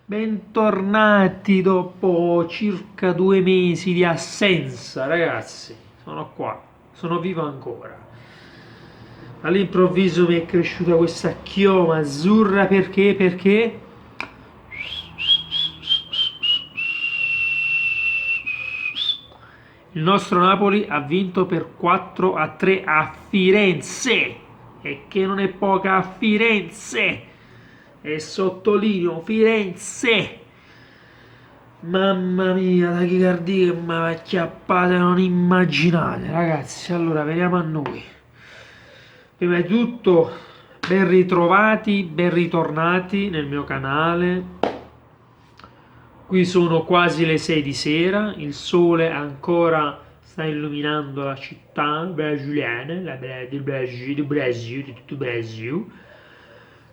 Bentornati dopo circa 2 mesi di assenza, ragazzi. Sono qua, sono vivo ancora. All'improvviso mi è cresciuta questa chioma azzurra perché? Perché? Il nostro Napoli ha vinto per 4-3 a Firenze. E che non è poca a Firenze. E sottolineo Firenze. Mamma mia, la tachicardia che mi ha acchiappata non immaginate, ragazzi. Allora, veniamo a noi. Prima di tutto, ben ritrovati, ben ritornati nel mio canale. Qui sono quasi le 6 di sera, il sole ancora sta illuminando la città brasiliana, del Brasil, di tutto il Brasil.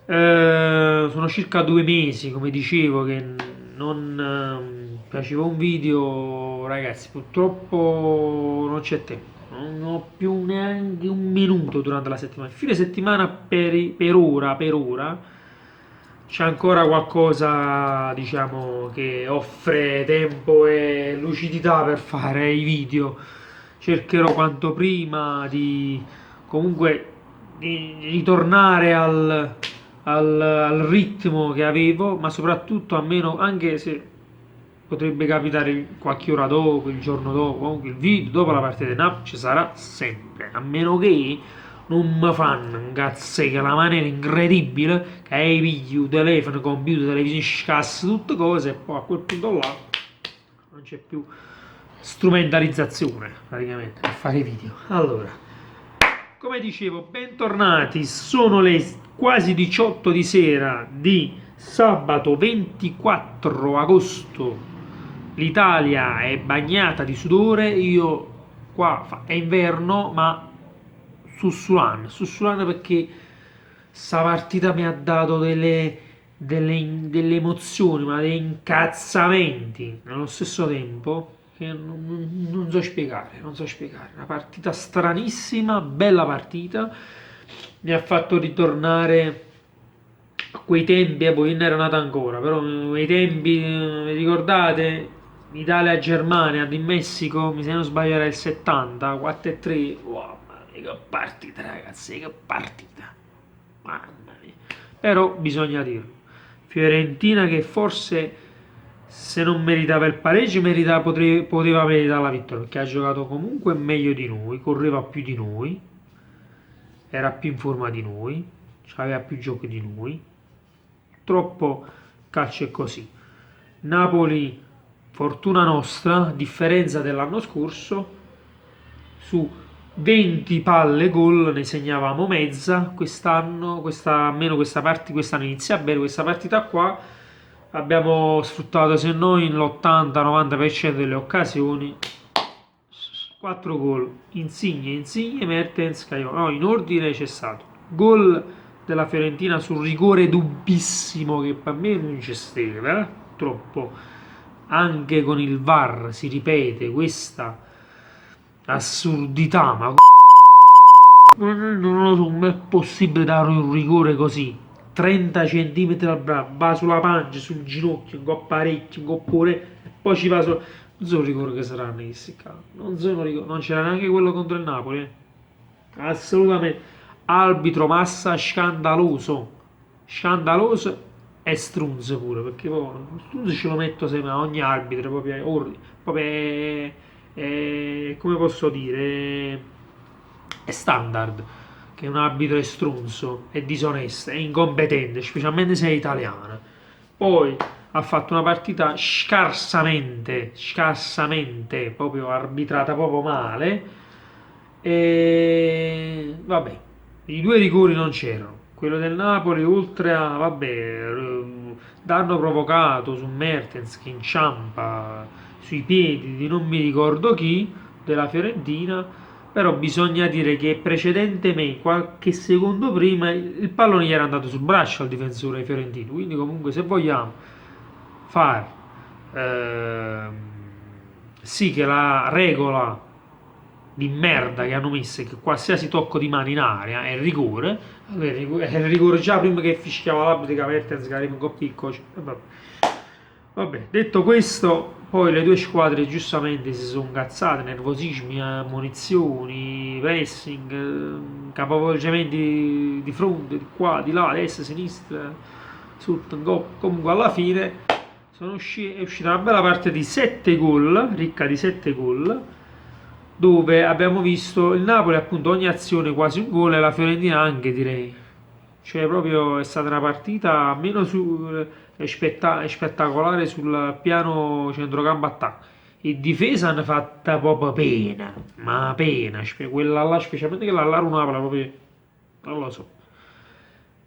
Sono circa 2 mesi, come dicevo, che non facevo un video, ragazzi. Purtroppo non c'è tempo, non ho più neanche un minuto durante la settimana. Fine settimana per ora c'è ancora qualcosa, diciamo, che offre tempo e lucidità per fare i video. Cercherò quanto prima di comunque di ritornare al ritmo che avevo, ma soprattutto a meno, anche se potrebbe capitare qualche ora dopo, il giorno dopo, comunque il video dopo la partita di Napoli ci sarà sempre, a meno che non mi fanno un cazzo che la maniera incredibile che hai pigli telefono, computer, televisione, scasse, tutte cose e poi a quel punto là non c'è più strumentalizzazione praticamente per fare i video. Allora, come dicevo, bentornati, sono le quasi 18 di sera di sabato 24 agosto. L'Italia è bagnata di sudore, io qua è inverno, ma sussurrando perché sta partita mi ha dato delle emozioni, ma dei incazzamenti nello stesso tempo che non so spiegare, non so spiegare. Una partita stranissima, bella partita, mi ha fatto ritornare a quei tempi, poi non ero nato ancora, però quei tempi, vi ricordate? Italia-Germania di Messico, se non sbaglio era il 70, 4-3, wow, che partita ragazzi, che partita, mamma mia. Però bisogna dirlo, Fiorentina che forse se non meritava il pareggio poteva meritare la vittoria, perché ha giocato comunque meglio di noi, correva più di noi, era più in forma di noi, aveva più giochi di noi. Purtroppo calcio è così. Napoli, fortuna nostra, differenza dell'anno scorso, su 20 palle gol ne segnavamo mezza. Quest'anno, quest'anno inizia bene, questa partita qua abbiamo sfruttato, se noi l'80-90% delle occasioni. 4 gol, Insigne, Mertens, Caio. No, in ordine c'è stato gol della Fiorentina sul rigore dubbissimo che per me non c'è stato, purtroppo anche con il VAR si ripete questa assurdità, ma non lo so, non è possibile dare un rigore così, 30 centimetri al braccio, va sulla pancia, sul ginocchio, un po' parecchio, un po' pure, e poi ci va su. Non so il rigore che saranno questi cavoli, non c'era neanche quello contro il Napoli, assolutamente. Arbitro Massa scandaloso, scandaloso e Strunz pure, perché poi Strunz ce lo metto sempre a ogni arbitro, proprio come posso dire, è standard che un arbitro è strunzo, è disonesto, è incompetente, specialmente se è italiano. Poi ha fatto una partita scarsamente, proprio arbitrata proprio male. E vabbè, i due rigori non c'erano. Quello del Napoli, oltre a, vabbè, danno provocato su Mertens che inciampa sui piedi di non mi ricordo chi, della Fiorentina, però bisogna dire che precedentemente, qualche secondo prima, il pallone gli era andato sul braccio al difensore fiorentino, quindi comunque se vogliamo far sì che la regola di merda che hanno messo è che qualsiasi tocco di mano in aria è rigore, allora è rigore già prima che fischiava l'arbitro che Mertens che arriva un po' piccolo, cioè, Vabbè, detto questo, poi le due squadre giustamente si sono incazzate, nervosismi, ammonizioni, pressing, capovolgimenti di fronte, di qua, di là, destra, sinistra, sotto, comunque alla fine è uscita una bella parte di 7 gol, ricca di 7 gol, dove abbiamo visto il Napoli appunto ogni azione quasi un gol e la Fiorentina anche direi. Cioè proprio è stata una partita meno spettacolare sul piano centrocampo attacco. E difesa hanno fatta proprio pena, ma pena, quella là, specialmente quella là Napoli proprio, non lo so.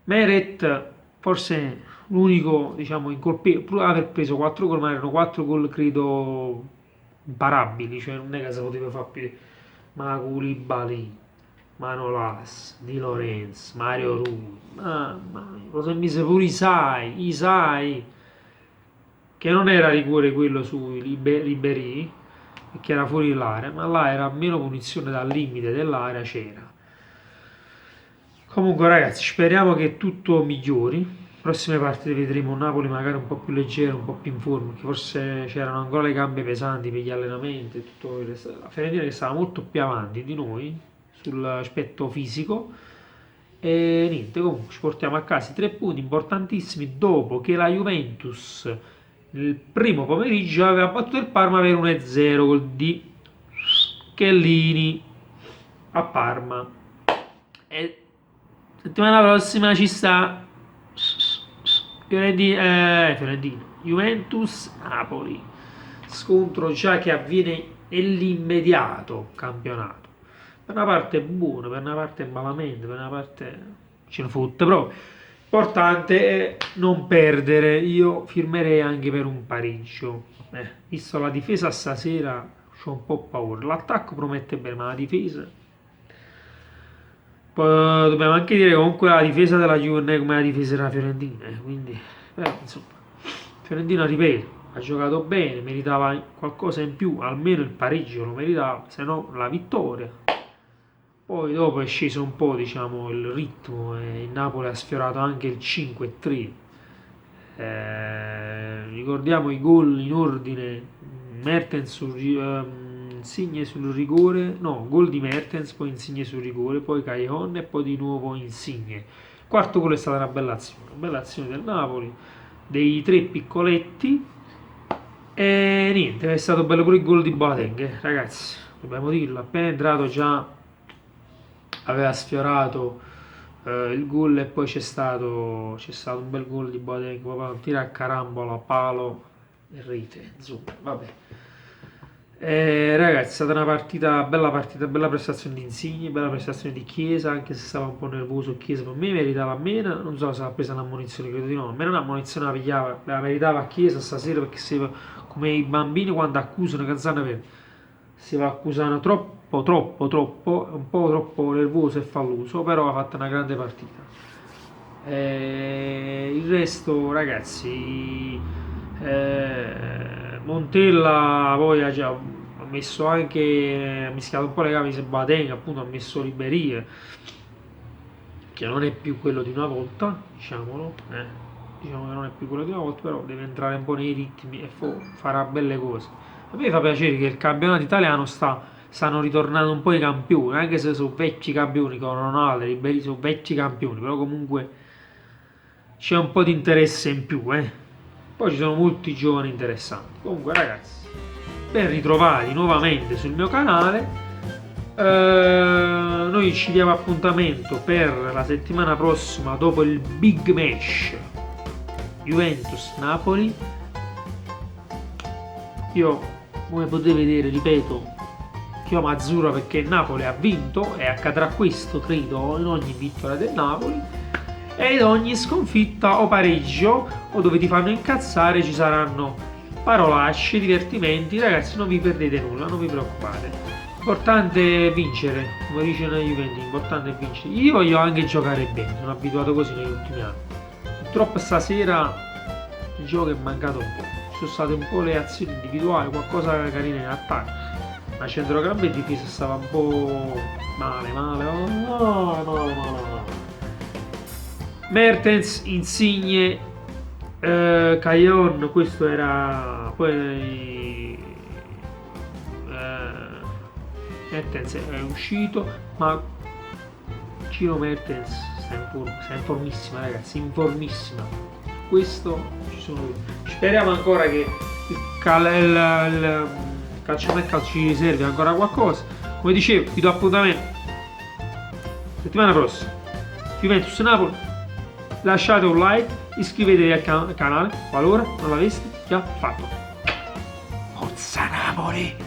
Meret forse l'unico, diciamo, incolpevole, pur aver preso 4 gol, ma erano 4 gol credo imparabili, cioè non è che si poteva fare più. Ma Koulibaly, Manolas, Di Lorenzo, Mario Rui, mamma mia, lo si mise pure Isai, che non era rigore quello su Ribéry, che era fuori l'area, ma là era meno punizione dal limite dell'area, c'era. Comunque ragazzi, speriamo che tutto migliori. Prossime partite vedremo un Napoli magari un po' più leggero, un po' più in forma, che forse c'erano ancora le gambe pesanti per gli allenamenti e tutto il resto. La Fiorentina che stava molto più avanti di noi sull'aspetto fisico. E niente, comunque ci portiamo a casa i 3 punti importantissimi dopo che la Juventus nel primo pomeriggio aveva battuto il Parma per 1-0 gol di Chiellini a Parma. E settimana prossima ci sta Fiorentina, Juventus-Napoli, scontro già che avviene nell'immediato campionato. Per una parte è buono, per una parte è malamente, per una parte ce ne fotte, però l'importante è non perdere. Io firmerei anche per un pareggio. Visto la difesa stasera, ho un po' paura. L'attacco promette bene, ma la difesa. Poi dobbiamo anche dire comunque la difesa della Juve non è come la difesa della Fiorentina, quindi però, insomma, Fiorentina ripeto, ha giocato bene, meritava qualcosa in più, almeno il pareggio lo meritava, se no la vittoria. Poi dopo è sceso un po', diciamo, il ritmo e il Napoli ha sfiorato anche il 5-3. Ricordiamo i gol in ordine, Mertens Insigne sul rigore, no, gol di Mertens, poi Insigne sul rigore, poi Callejon e poi di nuovo Insigne. Il quarto gol è stata una bella azione del Napoli, dei 3 piccoletti e niente, è stato bello pure il gol di Boateng, ragazzi, dobbiamo dirlo, appena entrato già aveva sfiorato il gol e poi c'è stato un bel gol di Boateng, proprio un tiro a carambola, palo e rete, insomma, vabbè. Ragazzi, è stata una partita, bella prestazione di Insigne, bella prestazione di Chiesa, anche se stava un po' nervoso Chiesa, per me meritava meno, non so se l'ha presa un'ammonizione, credo di no, a me un'ammonizione la meritava a Chiesa stasera perché come i bambini quando accusano che zanna per si va accusando troppo, un po' troppo nervoso e falloso, però ha fatto una grande partita. Il resto, ragazzi, Montella poi ha messo anche, ha mischiato un po' le camicie Boateng, appunto ha messo Ribéry, che non è più quello di una volta, diciamolo, diciamo che non è più quello di una volta, però deve entrare un po' nei ritmi e farà belle cose. A me fa piacere che il campionato italiano stanno ritornando un po' i campioni, anche se sono vecchi campioni, con Ronaldo, Ribéry sono vecchi campioni, però comunque c'è un po' di interesse in più, Poi ci sono molti giovani interessanti. Comunque ragazzi, ben ritrovati nuovamente sul mio canale. Noi ci diamo appuntamento per la settimana prossima dopo il big match Juventus-Napoli. Io, come potete vedere, ripeto, chiamo azzurro perché il Napoli ha vinto e accadrà questo, credo, in ogni vittoria del Napoli. E in ogni sconfitta o pareggio o dove ti fanno incazzare ci saranno parolacce, divertimenti. Ragazzi, non vi perdete nulla, non vi preoccupate. L'importante è vincere, come dice la Juventus, l'importante è vincere. Io voglio anche giocare bene, sono abituato così negli ultimi anni. Purtroppo stasera il gioco è mancato un po'. Ci sono state un po' le azioni individuali, qualcosa carina in attacco. Ma centrocampo e difesa stava un po' male. Mertens, Insigne, Caglion, questo era poi Mertens è uscito, ma Ciro Mertens sta in formissima, ragazzi, in formissima. Questo ci sono. Speriamo ancora che il calciomercato ci riservi ancora qualcosa. Come dicevo, vi do appuntamento settimana prossima. Juventus Napoli. Lasciate un like, iscrivetevi al canale qualora non l'aveste già fatto. Forza Napoli!